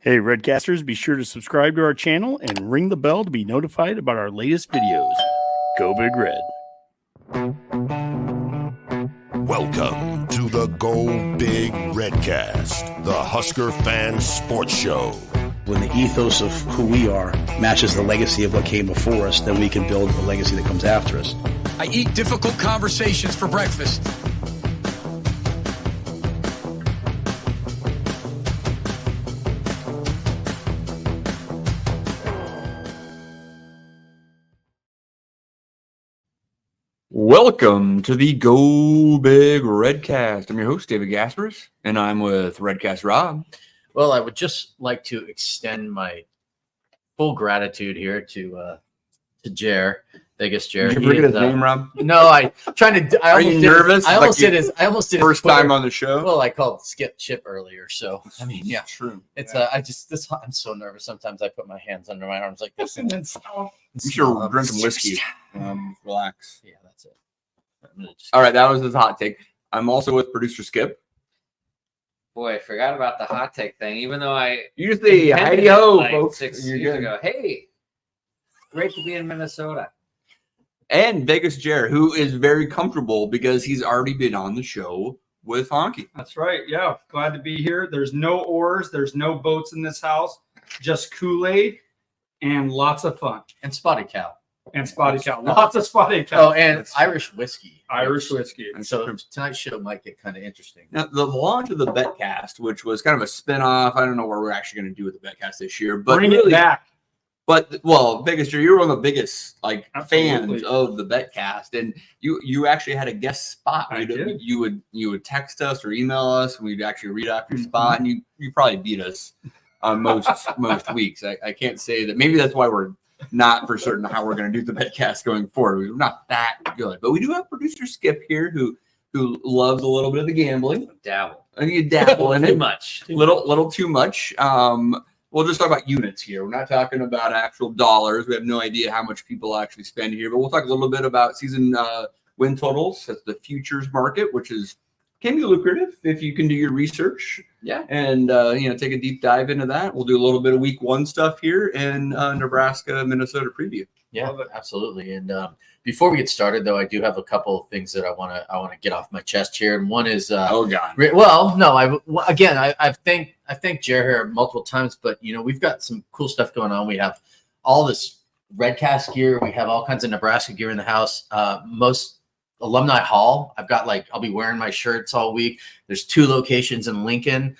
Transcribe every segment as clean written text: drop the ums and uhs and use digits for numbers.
Hey, Redcasters, be sure to subscribe to our channel and ring the bell to be notified about our latest videos. Go Big Red. Welcome to the Go Big Redcast, the Husker fan sports show. When the ethos of who we are matches the legacy of what came before us, then we can build a legacy that comes after us. I eat difficult conversations for breakfast. Welcome to the Go Big Redcast. I'm your host, David Gaspers, and I'm with Redcast Rob. Well, I would just like to extend my full gratitude here to Jer, Vegas Jer. Did you forget his name, Rob? No, I Are you nervous? I almost did his first time on the show. Well, I called Skip Chip earlier, so I mean, yeah, true. It's I'm so nervous. Sometimes I put my hands under my arms like this, and then You should drink some whiskey. Relax. Yeah, that's it. All right, that was his hot take. I'm also with producer Skip. Boy, I forgot about the hot take thing, even though I Usually, heidi ho, like folks. 6 You're years good. ago. Hey, great to be in Minnesota. And Vegas Jer, who is very comfortable because he's already been on the show with Honky. That's right. Yeah. Glad to be here. There's no oars. There's no boats in this house. Just Kool-Aid and lots of fun. And Spotted Cow. And Spotted Cow. Lots of Spotted Cow. Oh, and Irish whiskey. Irish whiskey. And so tonight's show might get kind of interesting. Now, the launch of the Betcast, which was kind of a spinoff, I don't know what we're actually going to do with the Betcast this year, but Bring really, it back. But Vegas, Jer, you were one of the biggest Absolutely. fans of the Betcast, and you actually had a guest spot. I did. You would text us or email us, and we'd actually read off your spot, and you probably beat us on most weeks. I can't say that. Maybe that's why we're not for certain how we're going to do the Betcast going forward. We're not that good, but we do have producer Skip here who loves a little bit of the gambling. Dabble. And you dabble in Too it. much. Little too much. We'll just talk about units here. We're not talking about actual dollars. We have no idea how much people actually spend here, but we'll talk a little bit about season win totals. That's the futures market, which can be lucrative if you can do your research. Yeah. And take a deep dive into that. We'll do a little bit of week one stuff here and Nebraska, Minnesota preview. Yeah, absolutely. And before we get started, though, I do have a couple of things that I want to get off my chest here. And one is, Oh God. well, no, I've thanked Jer here multiple times, but we've got some cool stuff going on. We have all this Redcast gear. We have all kinds of Nebraska gear in the house. Most Alumni Hall. I'll be wearing my shirts all week. There's 2 locations in Lincoln.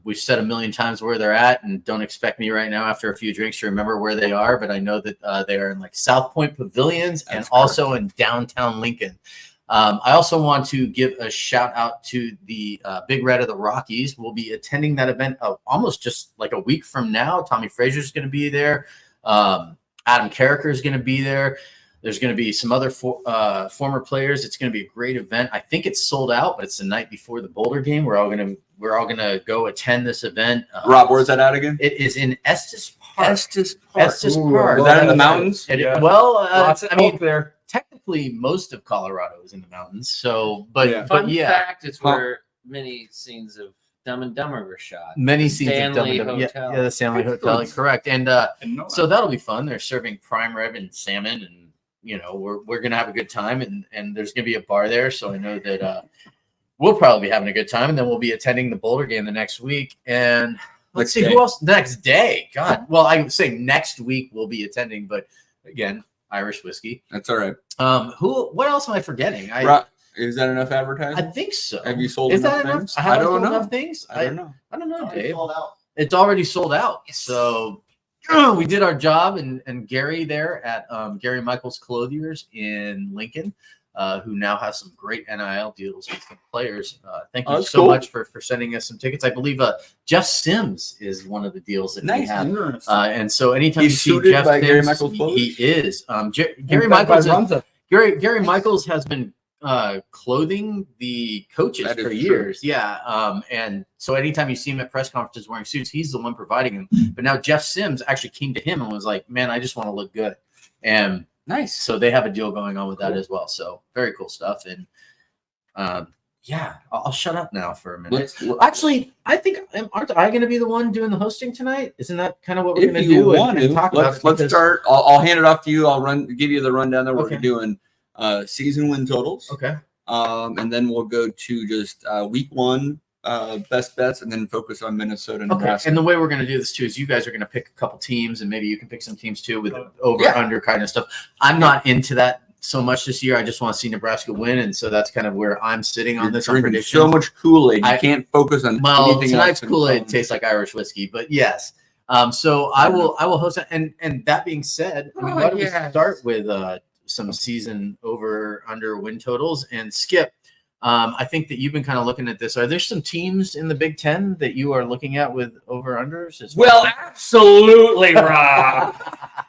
We've said a million times where they're at, and don't expect me right now after a few drinks to remember where they are, but I know that they are in South Point Pavilions and also in downtown Lincoln. I also want to give a shout out to the Big Red of the Rockies. We'll be attending that event almost just like a week from now. Tommy Frazier's going to be there. Adam Carricker is going to be there. There's going to be some other former players. It's going to be a great event. I think it's sold out, but it's the night before the Boulder game. We're all going to go attend this event. Rob, where's that at again? It is in Estes Park. Estes Park. Park. Is that in the mountains? Yeah. Well, Lots of oak there. technically most of Colorado is in the mountains. So, but Fun yeah, fact, it's where many scenes of Dumb and Dumber were shot. many scenes Stanley of Dumb and Dumber. Hotel. Yeah, the Stanley Hotel, correct. And so that'll be fun. They're serving prime rib and salmon, and we're gonna have a good time, and there's gonna be a bar there. So I know that we'll probably be having a good time, and then we'll be attending the Boulder game the next week. And let's see who else next day. God, well, I would say next week we'll be attending, but again, Irish whiskey. That's all right. What else am I forgetting? Is that enough I advertising? think so. Have you sold Is enough that enough? things? Have I don't know. enough things? I don't know. I don't know, Dave. It's already sold out. So we did our job, and Gary there at Gary Michaels Clothiers in Lincoln, who now has some great NIL deals with some players. Thank you so much for sending us some tickets. I believe Jeff Sims is one of the deals that we have. And so anytime He's you see suited Jeff by Gary Sims, Michaels he Clothiers? is. Gary Michaels has been clothing the coaches That is for true. years. Yeah. And so anytime you see him at press conferences wearing suits, he's the one providing them. But now Jeff Sims actually came to him and was like, man, I just want to look good. And Nice. so they have a deal going on with that as well. So very cool stuff. And Yeah, I'll shut up now for a minute. Let's Actually, I think aren't I going to be the one doing the hosting tonight? Isn't that kind of what we're if going to you do want to talk about? let's start. I'll hand it off to you. I'll give you the rundown there. What Okay. we're doing season win totals. Okay. And then we'll go to just week one best bets, and then focus on Minnesota and Okay. Nebraska. And the way we're going to do this too is you guys are going to pick a couple teams, and maybe you can pick some teams too with over Yeah. under kind of stuff. I'm not into that so much this year. I just want to see Nebraska win, and so that's kind of where I'm sitting on You're this drinking prediction. so much Kool-Aid, you I- can't focus on Well, anything tonight's else. Kool-Aid tastes like Irish whiskey, but yes. So I will host it. And that being said, I mean, why don't we start with some season over under win totals and Skip? I think that you've been kind of looking at this. Are there some teams in the Big Ten that you are looking at with over unders? Well, absolutely, Rob.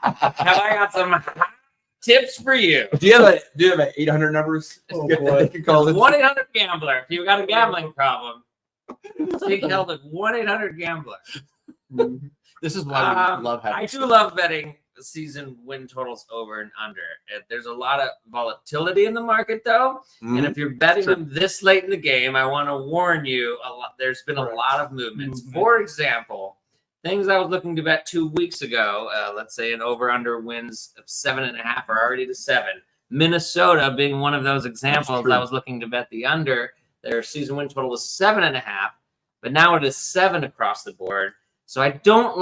Have I got some tips for you? Do you have an 800 numbers? Oh, boy. You can call it 1-800-GAMBLER. If you've got a gambling problem, take help at 1-800-GAMBLER. This is why we love having I do love betting season win totals over and under. There's a lot of volatility in the market, though. And if you're betting them this late in the game, I want to warn you, there's been a lot of movements. For example, things I was looking to bet 2 weeks ago, let's say an over-under wins of 7.5 are already to 7. Minnesota being one of those examples, I was looking to bet the under. Their season win total was 7.5, but now it is 7 across the board. So I don't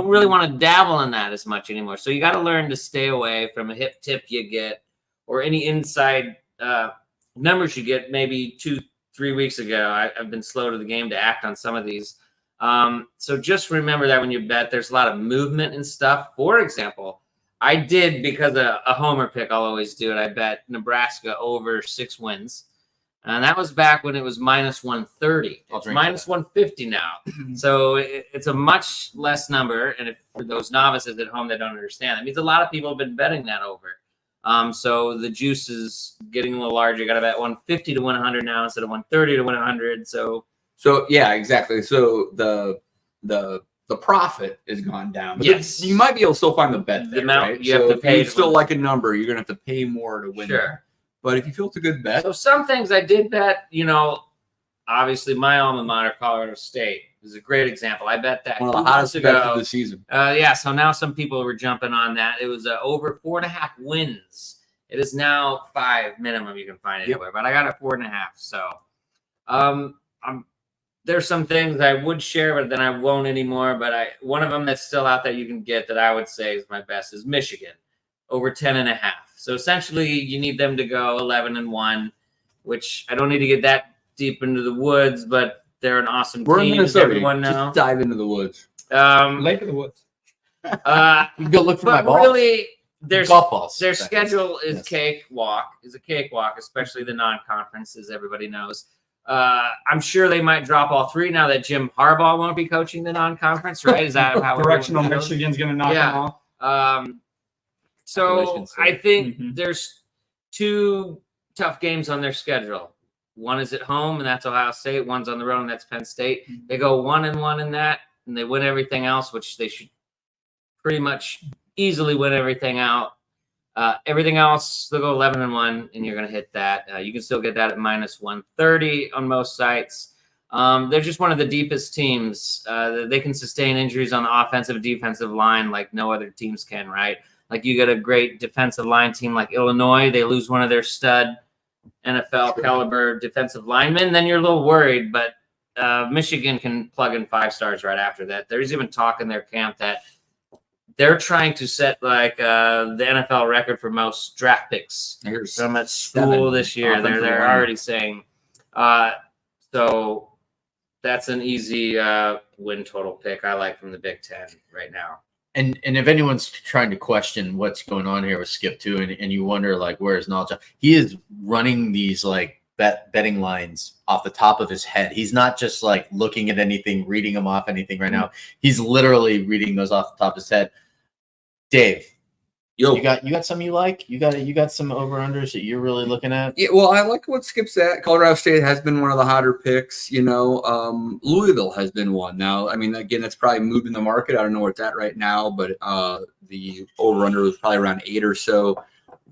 really want to dabble in that as much anymore. So you got to learn to stay away from a hip tip you get or any inside numbers you get maybe 2-3 weeks ago. I've been slow to the game to act on some of these. So just remember that when you bet, there's a lot of movement and stuff. For example, I did, because a homer pick, I'll always do it. I bet Nebraska over 6 wins. And that was back when it was minus 130. It's minus 150 now. So it's a much less number. And for those novices at home that don't understand, that means a lot of people have been betting that over. So the juice is getting a little larger. You got to bet 150 to 100 now instead of 130 to 100. So yeah, exactly. So the profit has gone down. But yes, you might be able to still find the bet there, the amount right? you have to pay. If you still like a number, you're gonna have to pay more to win. Sure. But if you feel it's a good bet. So some things I did bet, obviously my alma mater, Colorado State, is a great example. I bet that one of the hottest bets of the season. So now some people were jumping on that. It was over 4.5 wins. It is now 5 minimum you can find anywhere, but I got it 4.5. So there's some things I would share, but then I won't anymore. But one of them that's still out there you can get that I would say is my best is Michigan, over 10.5. So essentially, you need them to go 11-1, which I don't need to get that deep into the woods, but they're an awesome We're team. in Minnesota. Everyone knows. Just dive into the woods. Lake of the Woods. You can go look for my balls. Really, golf balls. Their schedule is a cakewalk, especially the non-conference, as everybody knows. I'm sure they might drop all 3 now that Jim Harbaugh won't be coaching the non-conference, right? Is that how Directional Michigan's going to knock them off? So I think there's 2 tough games on their schedule. One is at home, and that's Ohio State. One's on the road, and that's Penn State. They go 1-1 in that, and they win everything else, which they should pretty much easily win everything out. Everything else, they'll go 11-1, and you're going to hit that. You can still get that at minus 130 on most sites. They're just one of the deepest teams. They can sustain injuries on the offensive and defensive line like no other teams can, right? Like you get a great defensive line team like Illinois. They lose one of their stud NFL caliber defensive linemen. Then you're a little worried, but Michigan can plug in 5 stars right after that. There's even talk in their camp that they're trying to set like the NFL record for most draft picks from at school this year. They're already saying. So that's an easy win total pick I like from the Big Ten right now. And if anyone's trying to question what's going on here with Skip too, and you wonder like where's knowledge, he is running these like betting lines off the top of his head. He's not just like looking at anything, reading them off anything right now. He's literally reading those off the top of his head. Dave, you got some you like? You got some over unders that you're really looking at? Yeah, well, I like what Skip's at. Colorado State has been one of the hotter picks. Louisville has been one. Now, I mean, again, that's probably moved in the market. I don't know where it's at right now, but the over under was probably around 8 or so.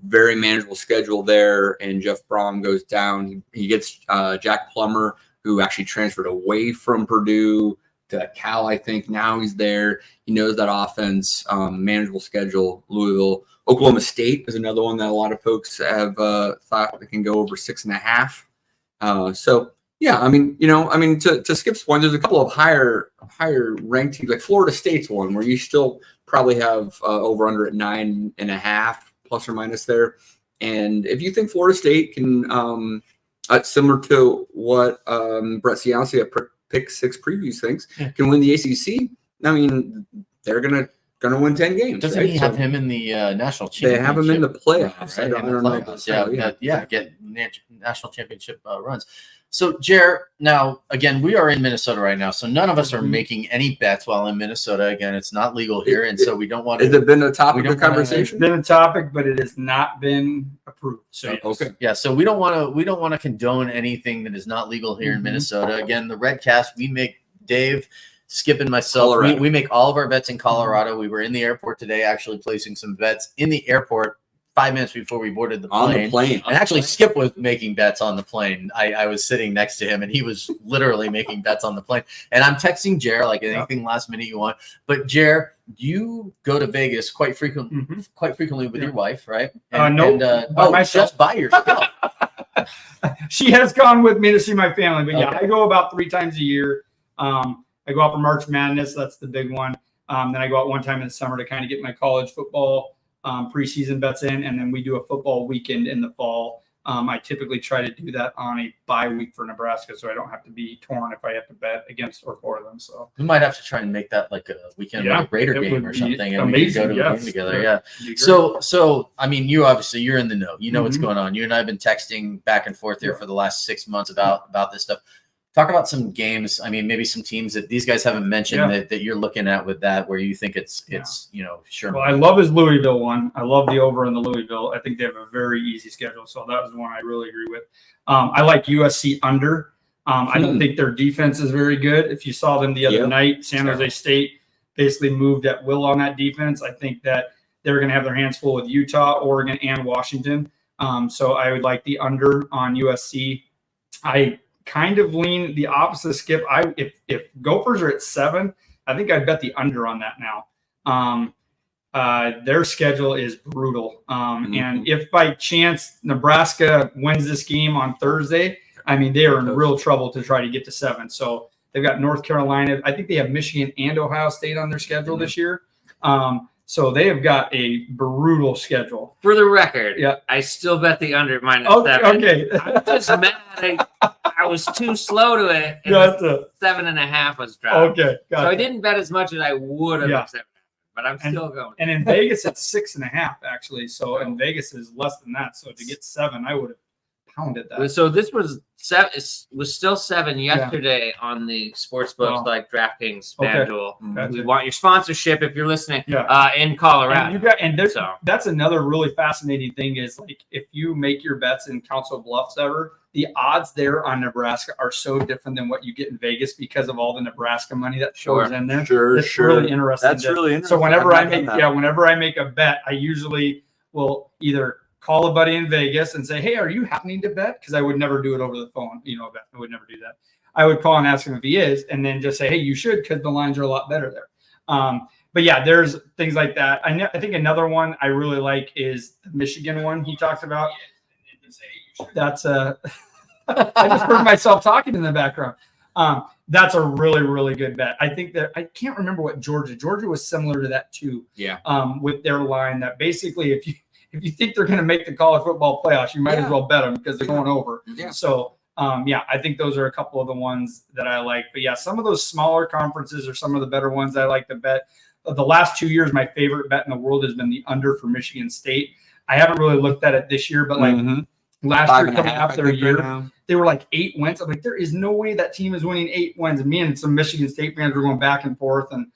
very manageable schedule there. And Jeff Brom goes down. He gets Jack Plummer, who actually transferred away from Purdue to Cal, I think. Now he's there. He knows that offense, manageable schedule. Louisville. Oklahoma State is another one that a lot of folks have thought they can go over 6.5. So, yeah, to Skip's point, there's a couple of higher ranked teams, like Florida State's one where you still probably have over under at 9.5 plus or minus there. And if you think Florida State can, similar to what Brett Cianci at Pick 6 Previews thinks, can win the ACC, they're gonna win 10 games. Doesn't he have him in the national championship? They have him in the playoffs. Right? Get national championship runs. So, Jer, now, again, we are in Minnesota right now, so none of us are making any bets while in Minnesota. Again, it's not legal here, and so we don't want to. Has it been a topic of conversation? It's been a topic, but it has not been approved. So, okay. Yeah, so we don't want to condone anything that is not legal here in Minnesota. Again, the Redcast, we make Dave, Skip, and myself, we make all of our bets in Colorado. We were in the airport today actually placing some bets in the airport 5 minutes before we boarded the plane. On the plane. And actually, Skip was making bets on the plane. I was sitting next to him, and he was literally making bets on the plane. And I'm texting Jer, like anything last minute you want. But, Jer, you go to Vegas quite frequently with your wife, right? No, just by yourself. She has gone with me to see my family. But, yeah, I go about 3 times a year. I go out for March Madness. That's the big one. Then I go out one time in the summer to kind of get my college football preseason bets in, and then we do a football weekend in the fall. I typically try to do that on a bye week for Nebraska, so I don't have to be torn if I have to bet against or for them. So we might have to try and make that like a weekend Raider game or something, and we can go to a game together. Yeah. So you obviously you're in the know. You know what's going on. You and I have been texting back and forth here for the last 6 months about this stuff. Talk about some games. Maybe some teams that these guys haven't mentioned that you're looking at with that, where you think it's sure. Well, I love his Louisville one. I love the over in the Louisville. I think they have a very easy schedule, so that was one I really agree with. I like USC under. I don't think their defense is very good. If you saw them the other night, San Jose State basically moved at will on that defense. I think that they're going to have their hands full with Utah, Oregon, and Washington. So I would like the under on USC. I kind of lean the opposite, Skip. If Gophers are at 7, I think I'd bet the under on that now. Their schedule is brutal. And if by chance Nebraska wins this game on Thursday, they are in real trouble to try to get to 7. So they've got North Carolina. I think they have Michigan and Ohio State on their schedule this year. So they have got a brutal schedule. For the record, I still bet the under -7. Okay. I'm just mad. I was too slow to it. And 7.5 was dropped. Okay. So I didn't bet as much as I would have accepted, but I'm still going. And in Vegas, it's 6.5 actually. So in Vegas is less than that. So to get 7, I would have pounded that. So this was 7. It was still 7 yesterday on the sportsbooks like DraftKings, FanDuel. We want your sponsorship if you're listening in Colorado. That's another really fascinating thing is like if you make your bets in Council Bluffs ever, the odds there on Nebraska are so different than what you get in Vegas because of all the Nebraska money that shows in there. It's really interesting. That's really interesting. So whenever I make a bet, I usually will either call a buddy in Vegas and say, "Hey, are you happening to bet?" Because I would never do it over the phone. I would never do that. I would call and ask him if he is, and then just say, "Hey, you should," because the lines are a lot better there. But yeah, there's things like that. I think another one I really like is the Michigan one he talked about. That's I just heard myself talking in the background. That's a really, really good bet. I think that I can't remember what Georgia was similar to that too. Yeah. With their line that basically if you think they're going to make the college football playoffs, you might as well bet them because they're going over. Yeah. So I think those are a couple of the ones that I like. But yeah, some of those smaller conferences are some of the better ones I like to bet. The last 2 years, my favorite bet in the world has been the under for Michigan State. I haven't really looked at it this year, but last year coming up their year, they were like 8 wins. I'm like, there is no way that team is winning 8 wins. And me and some Michigan State fans were going back and forth, and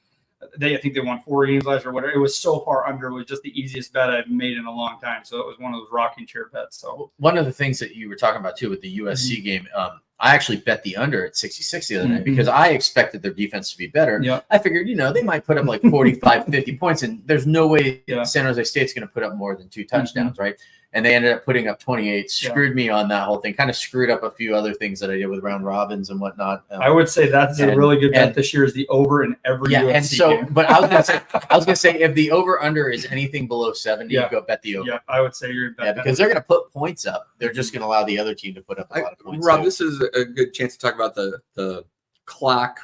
I think they won 4 games last year or whatever. It was so far under. It was just the easiest bet I've made in a long time. So it was one of those rocking chair bets. So one of the things that you were talking about too with the USC game, I actually bet the under at 66 the other night because I expected their defense to be better. Yep. I figured, they might put up like 45, 50 points, and there's no way Yeah. San Jose State's going to put up more than 2 touchdowns, right? And they ended up putting up 28, screwed me on that whole thing, kind of screwed up a few other things that I did with round robins and whatnot. I would say that's a really good bet this year is the over in every UFC and so, game. but I was gonna say, if the over under is anything below 70, go bet the over. Yeah, I would say you're bet because they're going to put points up. They're just going to allow the other team to put up a lot of points. Rob, too. this is a good chance to talk about the clock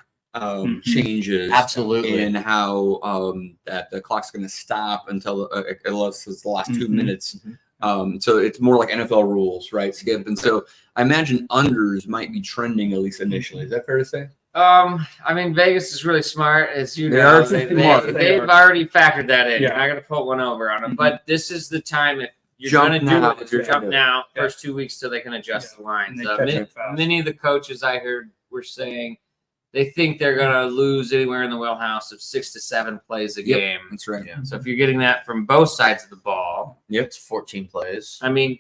changes. Absolutely. And how that the clock's going to stop until unless it's the last 2 minutes. So it's more like NFL rules, right, Skip? And so I imagine unders might be trending, at least initially. Is that fair to say? I mean, Vegas is really smart, as you They know. are smart. They've already factored that in. Yeah. You're not going to put one over on them, but this is the time if you're Jump going to now. do it. If you're jump now, first 2 weeks till they can adjust the lines. And they catch it fast. Many of the coaches I heard were saying they think they're going to lose anywhere in the wheelhouse of 6 to 7 plays a game. That's right. Yeah. So if you're getting that from both sides of the ball, It's 14 plays. I mean,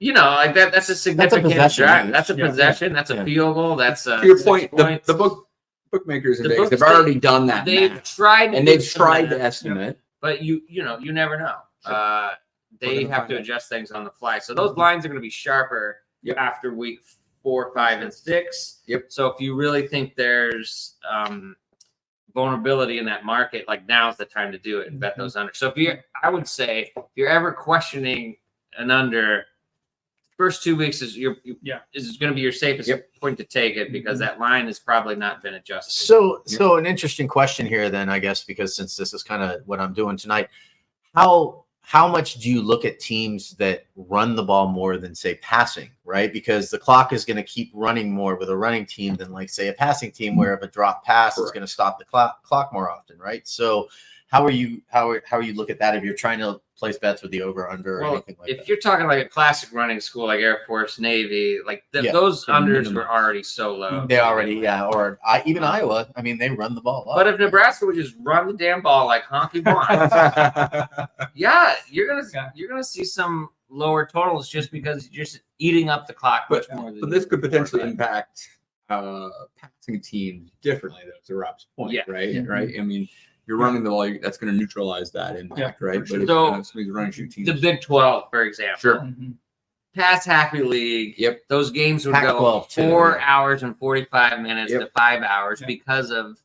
like that's a significant possession, drive. right? That's a possession. That's a Yeah. field goal. That's a To your 6 point, points. the bookmakers in The Vegas books, have already done that. They've math. tried, and to they've do some tried math, to estimate. but you never know. They gonna have find to out. adjust things on the fly. So those lines are going to be sharper after week 4, 5, and 6. Yep. So if you really think there's vulnerability in that market, like now's the time to do it and bet those under. So I would say if you're ever questioning an under, first 2 weeks is going to be your safest point to take it because that line has probably not been adjusted. So an interesting question here then, I guess, because since this is kind of what I'm doing tonight, how much do you look at teams that run the ball more than, say, passing, right? Because the clock is going to keep running more with a running team than, like, say, a passing team where if a drop pass is going to stop the clock more often, right? So how are you look at that if you're trying to place bets with the over under or anything like if that? you're talking like a classic running school like Air Force, Navy, like those unders were already so low. They already, or even Iowa. I mean, they run the ball. But if Nebraska would just run the damn ball like honky wants, you're gonna see some lower totals just because you're just eating up the clock much more. But this could potentially impact passing teams differently, though, to Rob's point, right? Yeah. Right. I mean, you're running the ball, that's going to neutralize that impact, right? But So, if somebody's running shoot teams, the Big 12, for example, sure. Pass Happy League. Yep. Those games would Pac-12 go too, 4 hours and 45 minutes Yep. to 5 hours because of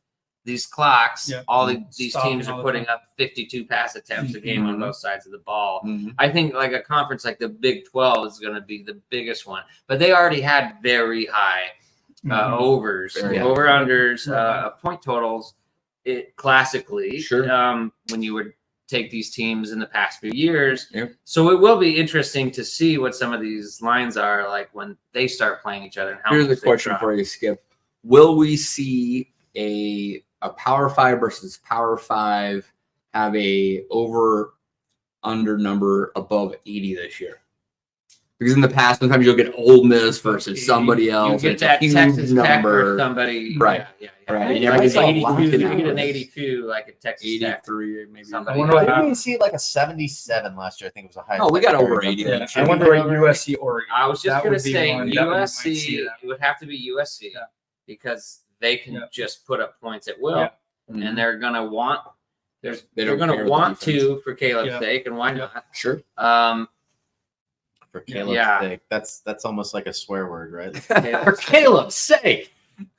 these clocks. Yep. All these Stopping teams all are the putting time. up 52 pass attempts a game on Mhm. both sides of the ball. Mhm. I think like a conference like the Big 12 is going to be the biggest one, but they already had very high overs, Very high. over unders, point totals. It classically, Sure. when you would take these teams in the past few years. Yep. So it will be interesting to see what some of these lines are like when they start playing each other. And how Here's much the they question drop. for you, Skip. Will we see a Power 5 versus Power 5 have a over under number above 80 this year? Because in the past, sometimes you'll get Ole Miss versus somebody You else. get It's a that huge Texas Tech number. or somebody, Right. Yeah. Right. Like That's an a 82, lot you of get an numbers. 82, like a Texas Tech. 83, maybe. Somebody. I wonder what I didn't see like a 77 last year. I think it was a high. Oh, we got over 80. Yeah, Should I be wonder great. what USC Oregon. I was just That going to would be say one that we might see USC, that. it would have to be USC because they can Yeah. just put up points at will. Yeah. And they're going to want, They they're don't going care to with the want defense. to for Caleb's Yeah. sake, and why Yeah. not? Sure. For Caleb's Yeah. sake. That's almost like a swear word, right? For For Caleb's sake.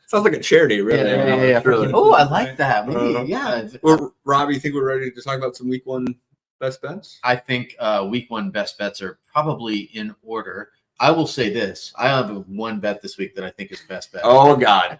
Sounds like a charity, really. Yeah. Really. Oh, I like that. Maybe, Uh-huh. yeah. Well, Rob, you think we're ready to talk about some week 1 best bets? I think week 1 best bets are probably in order. I will say this: I have one bet this week that I think is best bet. Oh God.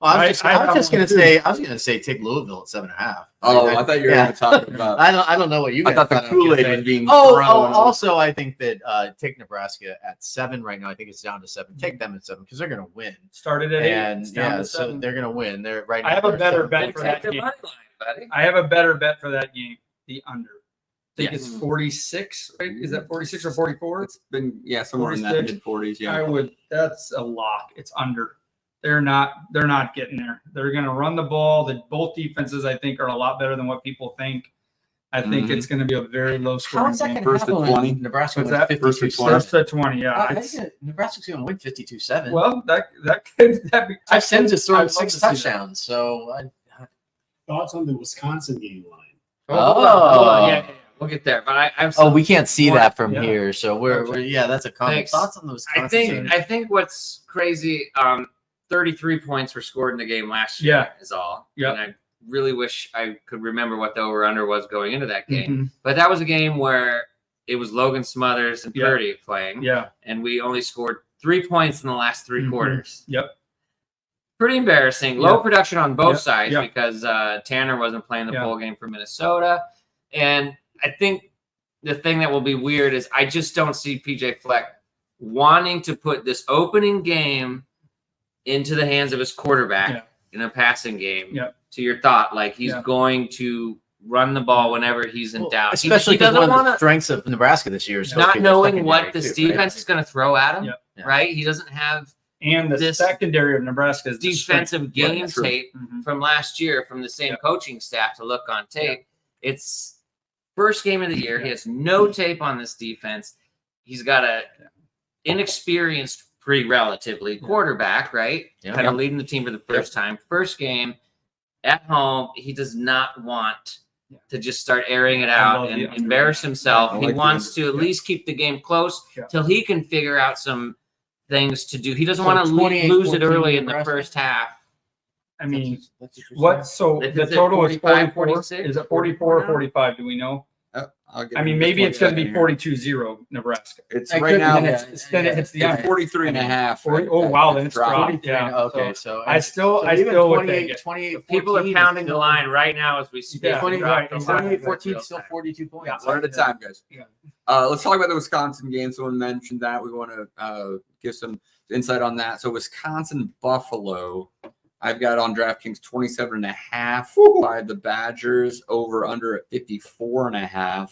I was I have just one gonna too. say, I was gonna say take Louisville at 7.5. Oh, I thought you were Yeah. going to talk about. I don't know what you I guys thought the thought I was gonna Kool-Aid say. was being Oh, thrown. also I think that take Nebraska at 7 right now. I think it's down to 7. Take them at 7 because they're gonna win. Started at 8. And it's down yeah, to so 7. they're gonna win. They're right now. I have a they're better 7. bet Take for that the game. money line, buddy. I have a better bet for that game. The under. I think Yes. it's 46, right? Is that 46 or 44? It's been somewhere in that 46. mid 40s. I Yeah. would. That's a lock. It's under. They're not getting there. They're going to run the ball. Both defenses, I think, are a lot better than what people think. I think it's going to be a very low How scoring is that game. going to First to happen 20? when Nebraska What's wins that? 52-7? First to 20? First to 20, yeah. I It's- think Nebraska's going to win 52-7. well, that could that be. I've seen just I'd thrown love 6 to see that. touchdowns. So Thoughts on the Wisconsin game line? Hold on. Yeah, we'll get there. But I'm we can't see that from Yeah. here. So we're yeah, that's a comment. Thanks. Thoughts on the Wisconsin game? I think what's crazy, 33 points were scored in the game last year. Yeah. Is all. Yeah. And I really wish I could remember what the over/under was going into that game. Mhm. But that was a game where it was Logan Smothers and Yeah. Purdy playing. Yeah. And we only scored 3 points in the last 3 Mhm. quarters. Yep. Pretty embarrassing. Low Yeah. production on both Yeah. sides Yeah. because Tanner wasn't playing the Yeah. full game for Minnesota. And I think the thing that will be weird is I just don't see PJ Fleck wanting to put this opening game into the hands of his quarterback Yeah. in a passing game. Yeah. To your thought, like he's Yeah. going to run the ball whenever he's in doubt. Especially he because doesn't one of the want to, strengths of Nebraska this year is supposed to not be their knowing what secondary this too, right? defense is going to throw at him, Yeah. right? He doesn't have And the This secondary of Nebraska is the strength. defensive game true. tape Mhm. from last year from the same Yeah. coaching staff to look on tape. It's first game of the year. He has no tape on this defense. He's got a inexperienced, pretty relatively quarterback, right? Yeah. Kind of leading the team for the first time. First game at home. He does not want to just start airing it I out love and the under. embarrass himself. I He like the wants under. to at least keep the game close Yeah. till he can figure out some things to do. He doesn't So want to 28, lose it 14 early in the Nebraska? first half. I mean, That's what? So If the it's at total is 45, 44. 46, Is it 44 or now? 45? Do we know? I'll get I mean, you maybe this it's going to one be second 42-0 Nebraska. here. It's It right could be, now. And yeah. then it hits the It's under. 43 and a half. 40 oh, wow, then it's Drop. dropped. Yeah. Okay, So so I still would take it. 28, People are pounding the line right now as we speak. Yeah, 20, right, Dropped the exactly. line. 14, still 42 points. Yeah. One at a time, guys. Yeah. Let's talk about the Wisconsin game. Someone mentioned that. We want to give some insight on that. So Wisconsin Buffalo, I've got on DraftKings 27.5 by the Badgers, over under at 54.5.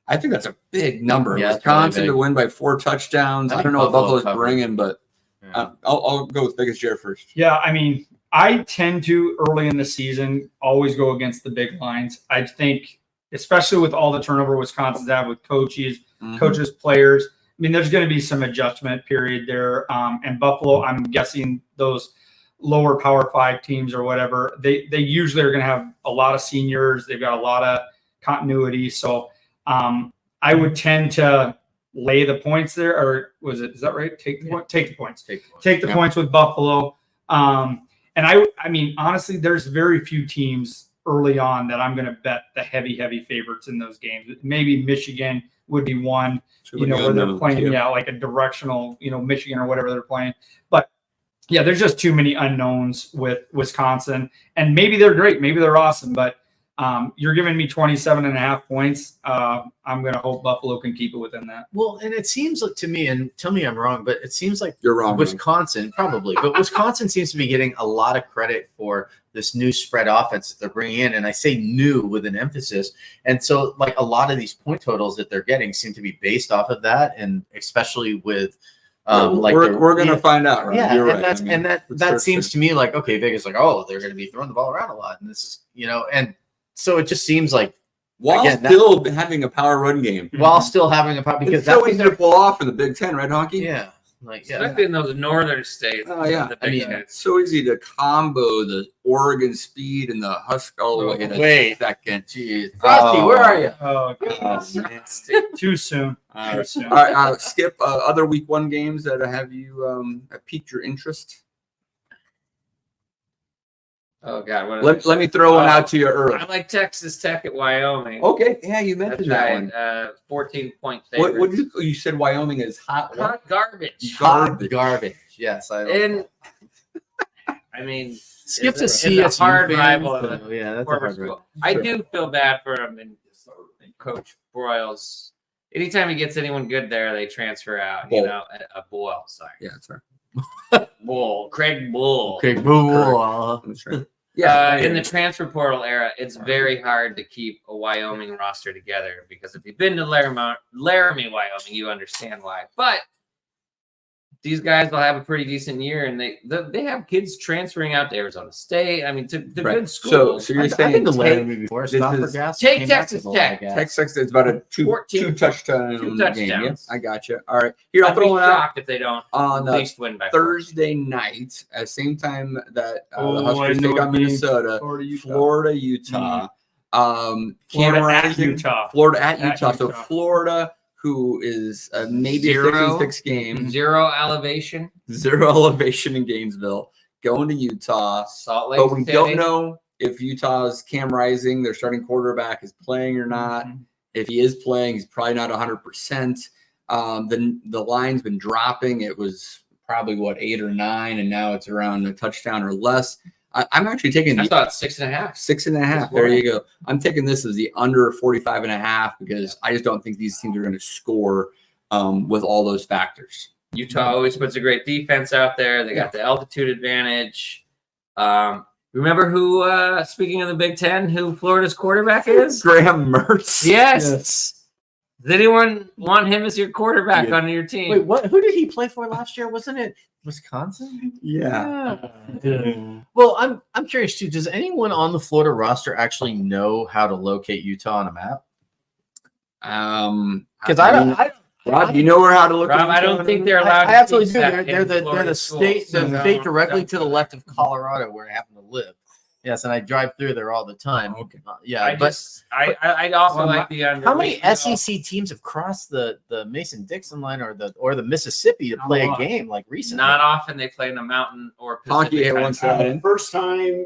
I think that's a big number. Yeah, it's Wisconsin really big. to win by 4 touchdowns. I I think don't know what Buffalo Buffalo's covered. bringing, but Yeah. I'll go with Vegas Jer first. Yeah, I mean, I tend to early in the season always go against the big lines. I think, especially with all the turnover Wisconsin's had with coaches, players. I mean, there's going to be some adjustment period there. And Buffalo, I'm guessing those lower Power 5 teams or whatever, they usually are going to have a lot of seniors. They've got a lot of continuity. So I would tend to lay the points there, or is that right? Take the points. Take the points with Buffalo. And I mean, honestly, there's very few teams early on that I'm going to bet the heavy favorites in those games. Maybe Michigan would be one, where they're playing, like a directional, Michigan or whatever they're playing. But yeah, there's just too many unknowns with Wisconsin, and maybe they're great. Maybe they're awesome, but you're giving me 27.5 points. I'm going to hope Buffalo can keep it within that. Well, and it seems like to me, and tell me I'm wrong, but it seems like You're wrong. Wisconsin, probably, but Wisconsin seems to be getting a lot of credit for this new spread offense that they're bringing in. And I say new with an emphasis. And so like a lot of these point totals that they're getting seem to be based off of that. And especially with we're going to find out, right? Yeah, You're and right. that's that seems to me like, okay, Vegas like, oh, they're going to be throwing the ball around a lot. And this is, and so it just seems like while again, still having a power run game. while still having a problem because It's so easy to pull off in the Big Ten, right, Honky? yeah. Like, yeah. Especially in those northern states. Oh, yeah. The I Big mean, Ten. It's so easy to combo the Oregon speed and the Husk all the way in a Wait. second. Jeez. Frosty, where are you? Oh, goodness. Too soon. Too soon. All right, Skip, other week 1 games that have you piqued your interest? Oh God! What Let me throw one out to you early. I like Texas Tech at Wyoming. Okay, yeah, you That's mentioned that one. right. 14-point favorite. What did you said Wyoming is hot? What? Hot garbage. Garbage. Yes, I. And I mean, Skip's it's a it's CSU a hard fan, rival. so, of the yeah, that's a former hard school. rival. I do feel bad for him and Coach Broyles. Anytime he gets anyone good there, they transfer out. Bull. A Boyle. Sorry, Yeah, that's right. Bull. Craig Bull. Okay, boo. That's right. In the transfer portal era, it's very hard to keep a Wyoming roster together because if you've been to Laramie, Wyoming, you understand why. But these guys will have a pretty decent year, and they have kids transferring out to Arizona State. I mean, to good schools. So you're I saying think the letter take, me before. this Stop for is- gas. take came back Texas with a lot of Tech. gas. Texas, it's about a two 14 touchdown two game. Yep, touchdowns. I got you. All right, here I'll I'd be throw one out shocked if they don't on at least win by Thursday night at the same time that the I Huskers know take on the game. Minnesota, Florida, Utah. Florida at Rising- Utah. Florida at At Utah. So Utah. Florida, who is maybe Zero. a 6 game, 0 elevation. 0 elevation in Gainesville, going to Utah. Salt Lake But we City. don't know if Utah's Cam Rising, their starting quarterback, is playing or not. Mhm. If he is playing, he's probably not 100%. The line's been dropping. It was probably 8 or 9, and now it's around a touchdown or less. I'm actually taking I the thought 6.5. 6.5. There you go. I'm taking this as the under 45.5 because I just don't think these teams are going to score with all those factors. Utah always puts a great defense out there. They got the altitude advantage. Remember who, speaking of the Big Ten, who Florida's quarterback is? Graham Mertz. Yes. Does anyone want him as your quarterback on your team? Wait, what? Who did he play for last year? Wasn't it Wisconsin? Yeah. Well, I'm curious too. Does anyone on the Florida roster actually know how to locate Utah on a map? Because I don't. Rob, you know how to look Rob, at I don't think they're allowed. I to absolutely teach do. that They're in the Florida state schools. directly to the left of Colorado, where I happen to live. Yes, and I drive through there all the time. Okay. Yeah, I also like the under. how many SEC teams have crossed the Mason-Dixon line or the Mississippi to play a lot. game like recently? Not often they play in the Mountain or Pacific. Hockey at time one zone. side. First time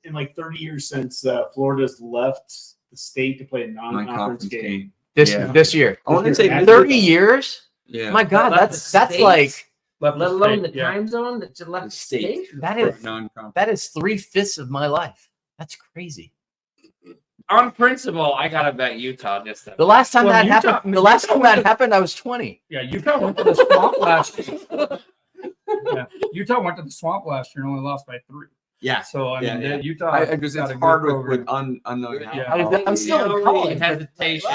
in like 30 years since Florida's left the state to play a non-conference Non-conference game. game. This Yeah. year. I want to say 30 years? Yeah. My God, Left the that's state? like Let alone the Yeah. time zone that you left the state. that is Non-conference. that is 3/5 of my life. That's crazy. On principle, I gotta bet Utah just The last time Well, that Utah- happened, I was 20. Yeah, Utah went to the swamp last year. Yeah, Utah went to the swamp last year and only lost by 3. Yeah. So I Yeah, mean, yeah. Utah. It's got a good hard with program. unknown. Yeah. I'm still The in only college. but- hesitation,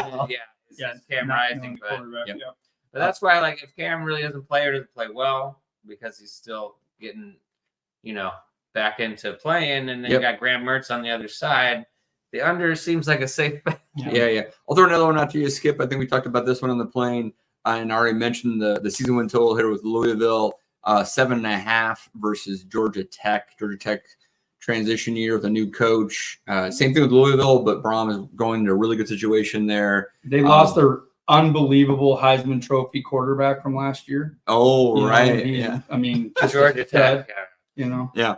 Yeah, is Cam not Rising, knowing but quarterback, yeah. yeah. that's why, like, if Cam really doesn't play or doesn't play well because he's still getting, back into playing, and then you got Graham Mertz on the other side, the under seems like a safe bet. Yeah. I'll throw another one out to you, Skip. I think we talked about this one on the plane, and I already mentioned the season win total here with Louisville, 7.5 versus Georgia Tech. Georgia Tech transition year with a new coach. Same thing with Louisville, but Braum is going to a really good situation there. They lost their unbelievable Heisman Trophy quarterback from last year. Oh, You know, right. he's- Yeah. I mean, just Georgia Tech. dead, you know. Yeah,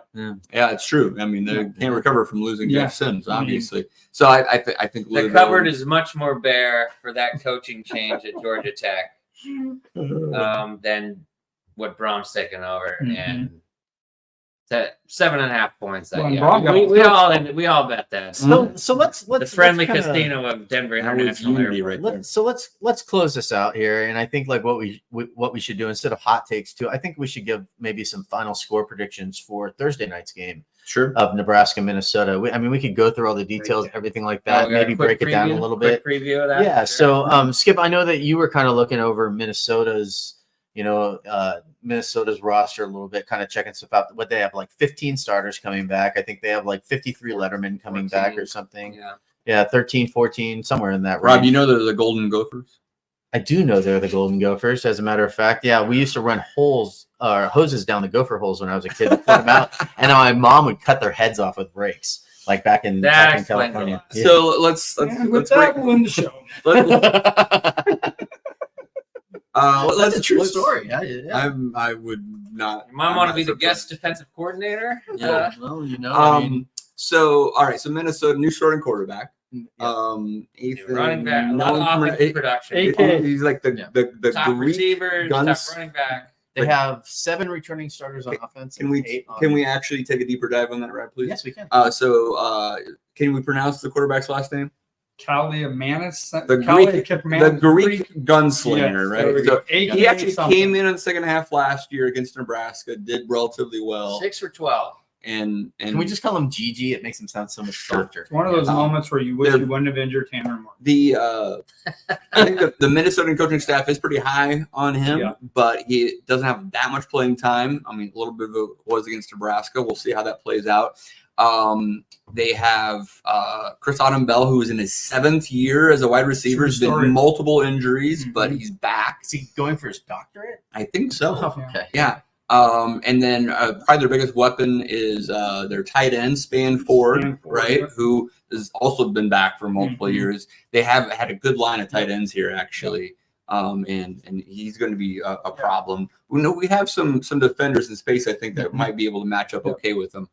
it's true. I mean, they can't recover from losing Yeah. Jeff Sims, I mean- obviously. So I think The Louisville, cupboard is much more bare for that coaching change at Georgia Tech than what Braum's taken over, and that 7.5 points. Well, and Braum got- We all bet that. So let's The friendly let's kinda- casino of Denver that was International unity Airport. right there. Let's close this out here, and I think like what we should do instead of hot takes too. I think we should give maybe some final score predictions for Thursday night's game Sure. of Nebraska Minnesota. We could go through all the details, everything like that. We got a Maybe quick break it down a preview- little quick bit. Preview of that. Yeah. Sure. So Skip, I know that you were kind of looking over Minnesota's roster a little bit, kind of checking stuff out. What they have, like 15 starters coming back. I think they have like 53 lettermen coming 14. back or something. Yeah. Yeah, 13, 14, somewhere in that Rob, range. you know they're the Golden Gophers? I do know they're the Golden Gophers. As a matter of fact, yeah, we used to run hoses down the gopher holes when I was a kid to put them out, and my mom would cut their heads off with rakes, like back in explains a California. lot. Yeah. So let's And with let's that, break. we'll end the show. That's a true story. Yeah. I would not. Your mom I'm want to not be the surprised. guest defensive coordinator? Yeah. Well, I mean, So all right. So Minnesota new starting quarterback. Ethan running back, a lot known of from- offensive production. AK. He's like the Top Greek receivers, guns- top running back. they have 7 returning starters on offense. Can and we 8 on- can we actually take a deeper dive on that, Rob, please? Yes, we can. Can we pronounce the quarterback's last name? Kaliamanis. The Greek gunslinger, Yes, there we right? go. So AKA he actually something. came in the second half last year against Nebraska, did relatively well. 6 for 12. And Can we just call him GG? It makes him sound so much softer. It's one of those moments where you wish they're- you wouldn't have injured Tanner more. I think the Minnesota coaching staff is pretty high on him, Yeah. but he doesn't have that much playing time. I mean, a little bit of it was against Nebraska. We'll see how that plays out. They have Chris Autumn-Bell, who is in his 7th year as a wide receiver. Has story. been multiple injuries, Mhm. but he's back. Is he going for his doctorate? I think so. Oh, okay. Yeah. And then probably their biggest weapon is their tight end, Spanford, Spanford, right? yeah. Who has also been back for multiple Mhm. years. They have had a good line of tight ends here, actually. And he's going to be a problem. We know we have some defenders in space, I think, that might be able to match up okay with them.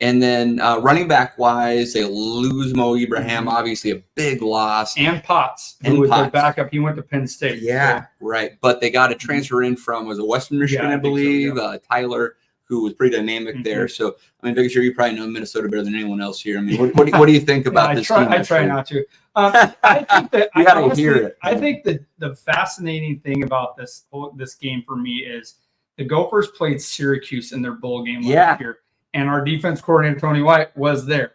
And then running back wise, they lose Mo Ibrahim, obviously a big loss. And Potts, And who was their Potts. backup. He went to Penn State. Yeah, right. But they got a transfer in from was a Western Michigan, Yeah, I I think so, believe. Tyler, who was pretty dynamic there. So I mean, Vegas Jer, you probably know Minnesota better than anyone else here. I mean, what do you think about this team? I try not to. I think that You gotta honestly, hear it. I think that the fascinating thing about this game for me is the Gophers played Syracuse in their bowl game last year, and our defense coordinator Tony White was there.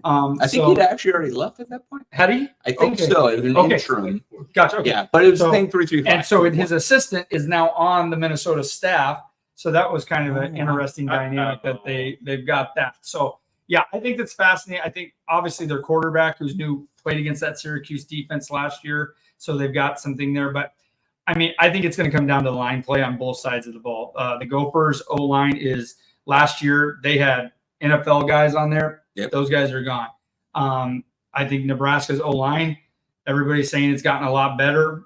I think he'd actually already left at that point. Had he? I think Okay. so. It was an Okay. interim. Gotcha. Okay. Yeah, but it was So- thing 3-3-5. And so his assistant is now on the Minnesota staff. So that was kind of an interesting dynamic that they've got that. So yeah, I think that's fascinating. I think obviously their quarterback, who's new, played against that Syracuse defense last year, so they've got something there. But I mean, I think it's going to come down to line play on both sides of the ball. The Gophers O-line is last year they had NFL guys on there. Yep. Those guys are gone. I think Nebraska's O-line, everybody's saying it's gotten a lot better.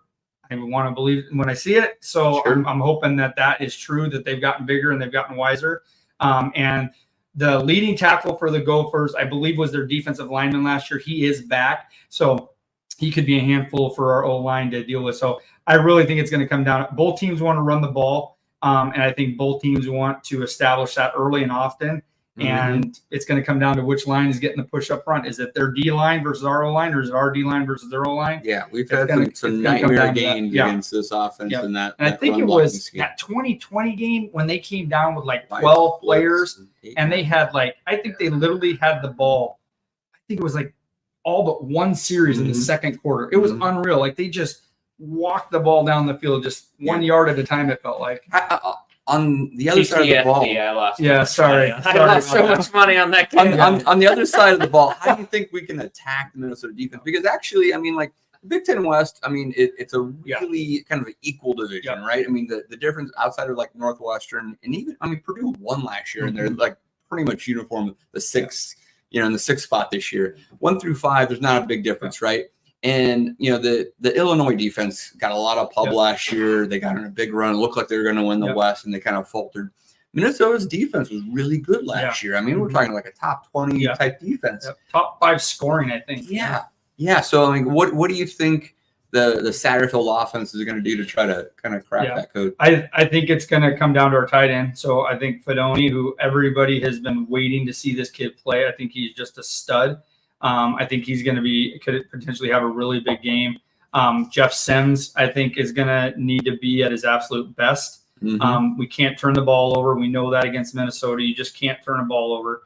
I want to believe when I see it. So Sure. I'm hoping that is true, that they've gotten bigger and they've gotten wiser. And the leading tackle for the Gophers, I believe, was their defensive lineman last year. He is back. So he could be a handful for our O-line to deal with. So I really think it's going to come down. Both teams want to run the ball. And I think both teams want to establish that early and often. And it's going to come down to which line is getting the push up front. Is it their D line versus our O line, or is it our D line versus their O line? Yeah, we've It's had gonna- some it's gonna come nightmare down to that. games Yeah. against this offense Yeah. and that. And I that think run it blocking was scheme. that 2020 game when they came down with like Five 12 blitzes players, and 8. and they had like, I think they literally had the ball. I think it was like all but one series in the Mhm. second quarter. It was unreal. Like they just walked the ball down the field just 1 yard at a time, it felt like. On the other side of the ball, I lost. Yeah, sorry. I lost so much money on that game. on the other side of the ball, how do you think we can attack the Minnesota defense? Because actually, I mean, like the Big Ten West, I mean, it's a really kind of an equal division, right? I mean, the difference outside of like Northwestern and even, I mean, Purdue won last year and they're like pretty much uniform, the sixth, in the 6th spot this year. 1 through 5, there's not a big difference, right? And the Illinois defense got a lot of pub last year. They got in a big run. It looked like they were going to win the West, and they kind of faltered. Minnesota's defense was really good last year. I mean, we're talking like a top 20 type defense. Top 5 scoring, I think. Yeah. So, I mean, what do you think the Satterfield offense is going to do to try to kind of crack that code? I think it's going to come down to our tight end. So I think Fedoni, who everybody has been waiting to see this kid play, I think he's just a stud. I think he's going to could potentially have a really big game. Jeff Sims, I think, is going to need to be at his absolute best. We can't turn the ball over. We know that against Minnesota. You just can't turn a ball over.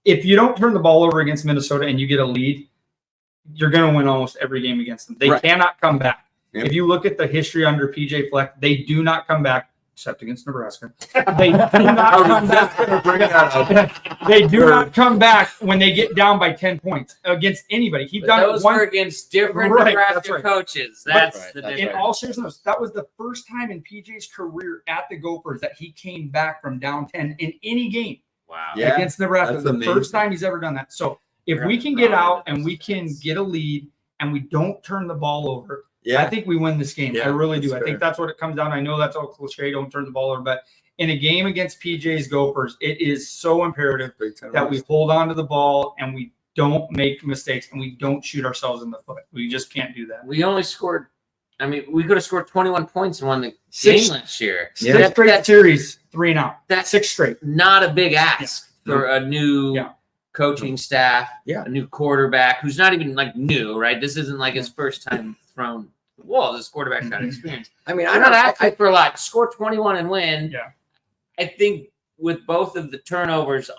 If you don't turn the ball over against Minnesota and you get a lead, you're going to win almost every game against them. They cannot come back. Yep. If you look at the history under PJ Fleck, they do not come back, except against Nebraska. They do not come back. They do not come back when they get down by 10 points against anybody. He's done Those it one were against different Right, Nebraska that's right. coaches. But That's the in difference. all seriousness, that was the first time in PJ's career at the Gophers that he came back from down 10 in any game Wow. Yeah, against Nebraska. that's The amazing. first time he's ever done that. So if we can get out and we can get a lead and we don't turn the ball over, I think we win this game. Yeah, I really do. that's I think that's what it comes down to. I know that's all cliche, don't turn the ball over, but in a game against PJ's Gophers, it is so imperative that we hold on to the ball and we don't make mistakes and we don't shoot ourselves in the foot. We just can't do that. We only scored. I mean, we could have scored 21 points and won the Six- game last year. Six straight series, 3 and out. That's 6 straight. not a big ask for a new coaching staff, a new quarterback who's not even like new, right? This isn't like his first time thrown. Whoa, this quarterback's got experience. I mean, I'm not asking for a lot. Score 21 and win. Yeah. I think with both of the turnovers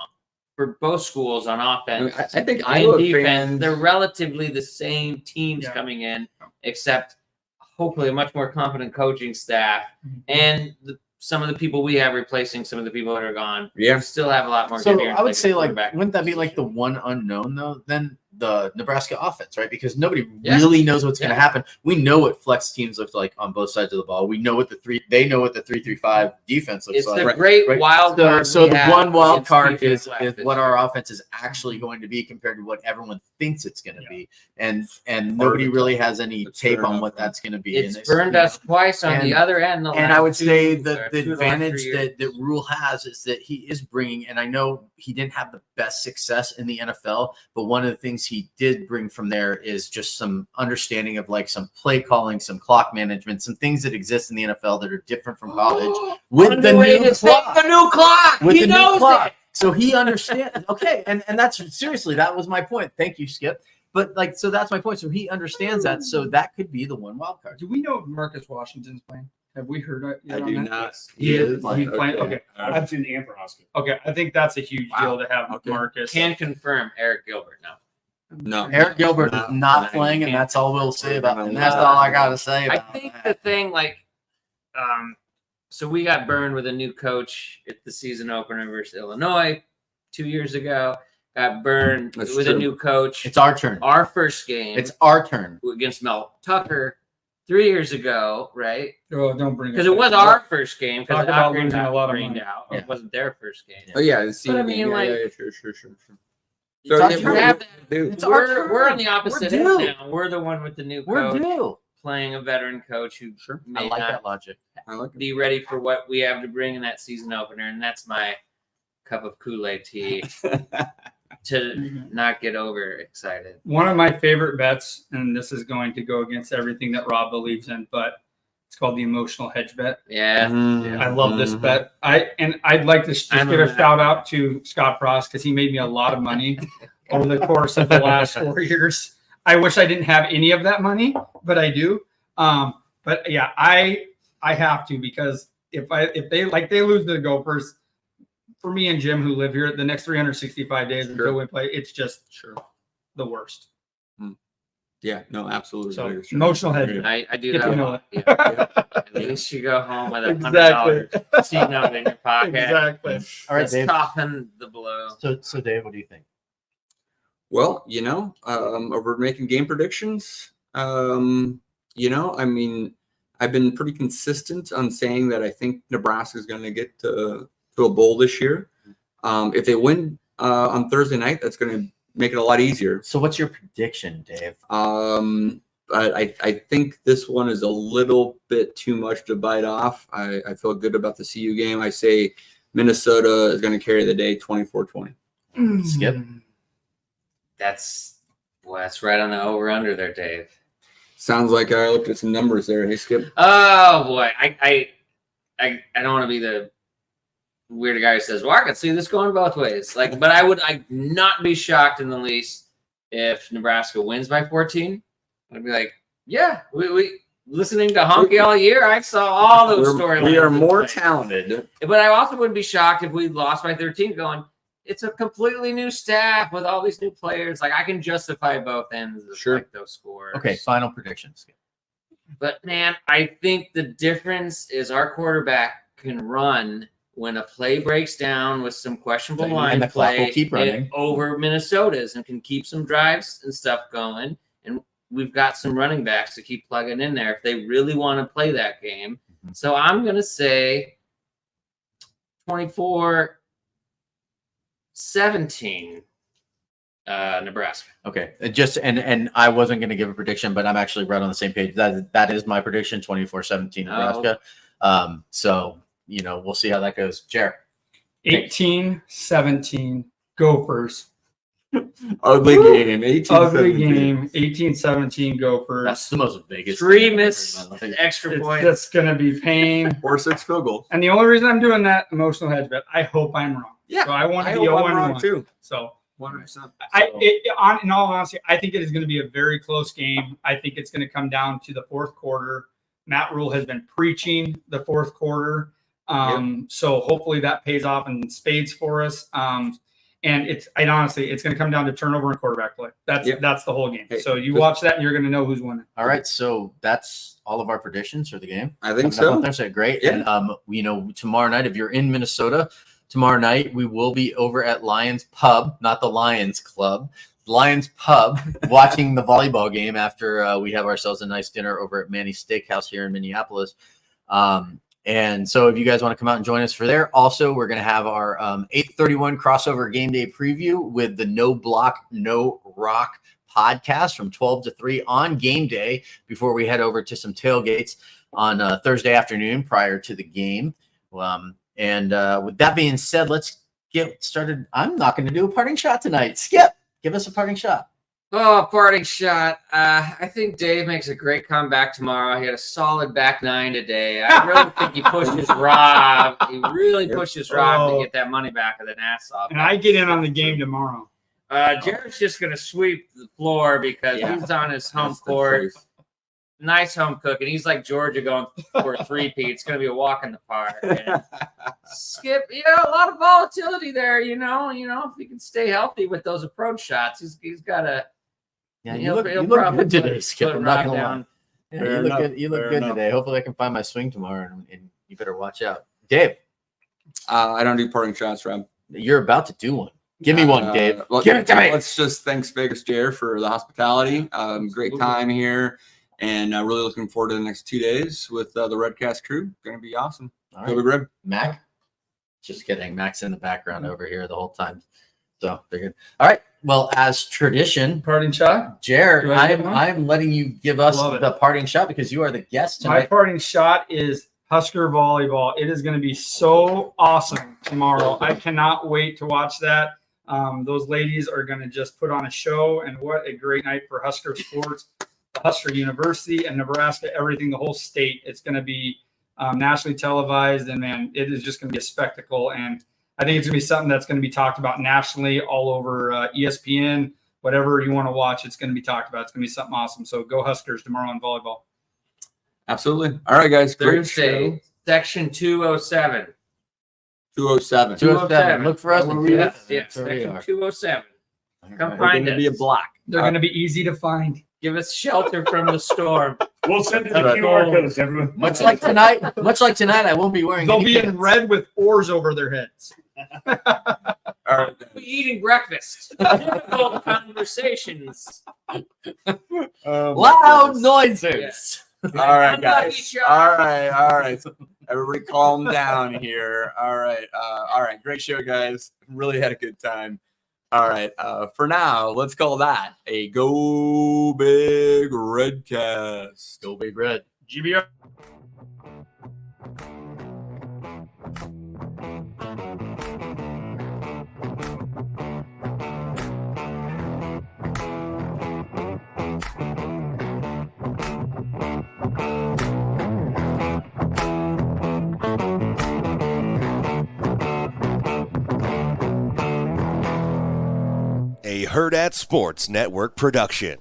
for both schools on offense, I think and Iowa defense, fans. they're relatively the same teams Yeah. coming in, except hopefully a much more competent coaching staff and some of the people we have replacing some of the people that are gone. Yeah. We still have a lot more. So experience I would at say, like, quarterback wouldn't that be like the position. one unknown though? Then the Nebraska offense, right? Because nobody Yeah. really knows what's going to Yeah. happen. We know what flex teams look like on both sides of the ball. We know what they know what the 3-3-5 defense looks It's like. the great right. wild card. So we the have one wild against card PJ is Fleck this what year. our offense is actually going to be compared to what everyone thinks it's going to Yeah. be, and nobody to really tell. has any That's tape fair on enough, what man. that's going to be. It's And burned us twice on the other end. The And I would last say two that the of last 3 advantage years. that Rule has is that he is bringing, and I know he didn't have the best success in the NFL, but one of the things he did bring from there is just some understanding of like some play calling, some clock management, some things that exist in the NFL that are different from college with the Underrated new thing, clock. the new clock. With He the new knows clock. it. So he understands. Okay, and that's seriously, that was my point. Thank you, Skip. But like, so that's my point. So he understands that. So that could be the one wild card. Do we know if Marcus Washington's playing? Have we heard it? I yet do on that? not. He is. He's playing. playing. Okay. Hudson and for Huskers. Okay. I think that's a huge deal to have Okay. Marcus. Can confirm Eric Gilbert now. No. Eric Gilbert is No, not playing, and that's all we'll say about it. And that's all I got to say I about think that. the thing, like, so we got burned with a new coach at the season opener versus Illinois 2 years ago. Got burned That's with true. a new coach. It's our turn. Our first game It's our turn. against Mel Tucker 3 years ago, right? Oh, don't bring Because it was our first game. Talk Because about losing a lot of rained money. out. Yeah. It wasn't their first game. Oh yeah, the senior I mean, game. Yeah, like- yeah, sure. It's our you turn. have that. Dude. It's our We're turn. on the opposite We're end due. now. We're the one with the new We're coach due. playing a veteran coach who may I like not that logic. I like it. be ready for what we have to bring in that season opener, and that's my cup of Kool-Aid tea to not get overexcited. One of my favorite bets, and this is going to go against everything that Rob believes in, but it's called the emotional hedge bet. Yeah. I love this bet. I'd like to just I'm give a a man. shout out to Scott Frost because he made me a lot of money over the course of the last 4 years. I wish I didn't have any of that money, but I do. But yeah, I have to, because if they lose to the Gophers, for me and Jim who live here, the next 365 days until we play, it's just the worst. Yeah, no, absolutely. So emotional hedge bet. I do Get to that. know a lot. it. Yeah. At least you go home with Exactly. $100 C note in your pocket. Exactly. All right, Let's Dave. soften the blow. So Dave, what do you think? Well, over making game predictions, I mean, I've been pretty consistent on saying that I think Nebraska is going to get to a bowl this year. If they win on Thursday night, that's going to make it a lot easier. So what's your prediction, Dave? I think this one is a little bit too much to bite off. I feel good about the CU game. I say Minnesota is going to carry the day 24-20. Skip? That's right on the over-under there, Dave. Sounds like I looked at some numbers there. Hey, Skip. Oh boy, I don't want to be the weird guy who says, "Well, I could see this going both ways." But I'd not be shocked in the least if Nebraska wins by 14. I'd be like, "Yeah, we listening to Honky all year. I saw all those storylines. We are in more play." talented. But I also wouldn't be shocked if we lost by 13. Going, it's a completely new staff with all these new players. Like I can justify both ends of those scores. Okay, final prediction, Skip. But man, I think the difference is our quarterback can run when a play breaks down with some questionable And line the clock will play keep running. over Minnesota's and can keep some drives and stuff going. And we've got some running backs to keep plugging in there if they really want to play that game. Mm-hmm. So I'm going to say 24-17 Nebraska. Okay, and I wasn't going to give a prediction, but I'm actually right on the same page. That is my prediction, 24-17 Nebraska. So we'll see how that goes. Jer. 18-17 Gophers. Ugly game. 18-17. Ugly game. 18-17 Gophers. That's the most Vegas. Three missed extra It's points. just going to be pain. 4-6 field goal. And the only reason I'm doing that emotional hedge bet, I hope I'm wrong. Yeah, So I want to I be hope I'm 0-1. wrong too. So 100%. in all honesty, I think it is going to be a very close game. I think it's going to come down to the fourth quarter. Matt Rule has been preaching the fourth quarter. So hopefully that pays off in spades for us. And honestly, it's going to come down to turnover and quarterback play. That's the whole game. So you watch that and you're going to know who's winning. All right. So that's all of our predictions for the game. I think so. Thursday. Great. Yeah. And, tomorrow night, if you're in Minnesota, tomorrow night, we will be over at Lions Pub, not the Lions Club, Lions Pub, watching the volleyball game after we have ourselves a nice dinner over at Manny's Steakhouse here in Minneapolis. And so if you guys want to come out and join us for there, also, we're going to have our 831 crossover game day preview with the No Block, No Rock podcast from 12 to 3 on game day before we head over to some tailgates on Thursday afternoon prior to the game. And with that being said, let's get started. I'm not going to do a parting shot tonight. Skip, give us a parting shot. Oh, parting shot. I think Dave makes a great comeback tomorrow. He had a solid back nine today. I really think he pushes Rob. He really pushes Rob to get that money back of the Nassau. And I get in on the game tomorrow. Jared's just going to sweep the floor because he's on his home court. Nice home cook. And he's like Georgia going for a three-peat. It's going to be a walk in the park. And Skip, a lot of volatility there, if he can stay healthy with those approach shots, he's got to. Yeah, you look good today, Skip. I'm not gonna lie. Yeah, you look good today. Hopefully, I can find my swing tomorrow, and you better watch out, Dave. I don't do parting shots, Rob. You're about to do one. Give me one, Dave. Give it to me. Let's just thanks Vegas Jer for the hospitality. Great time here, and really looking forward to the next 2 days with the Redcast crew. Going to be awesome. All Go Big Red. Mac. Just kidding. Mac's in the background over here the whole time, so they're good. All right. Well, as tradition, parting shot, Jer, I'm letting you give us the parting shot because you are the guest tonight. My parting shot is Husker volleyball. It is going to be so awesome tomorrow. I cannot wait to watch that. Those ladies are going to just put on a show, and what a great night for Husker sports, Husker University, and Nebraska, everything, the whole state. It's going to be nationally televised, and man, it is just going to be a spectacle. And I think it's going to be something that's going to be talked about nationally all over ESPN, whatever you want to watch. It's going to be talked about. It's going to be something awesome. So go Huskers tomorrow on volleyball. Absolutely. All right, guys. Thursday, section 207. 207. 207. Look for us. Yes, section 207. Come find us. Be a block. They're going to be easy to find. Give us shelter from the storm. We'll send the QR codes, everyone. Much like tonight, I won't be wearing. They'll be in red with oars over their heads. All right. We'll be eating breakfast. Difficult conversations. Loud noises. Yes. All right, guys. All right. Everybody calm down here. All right. Great show, guys. Really had a good time. All right. For now, let's call that a Go Big Redcast. Go Big Red. GBR. A Herd at Sports Network production.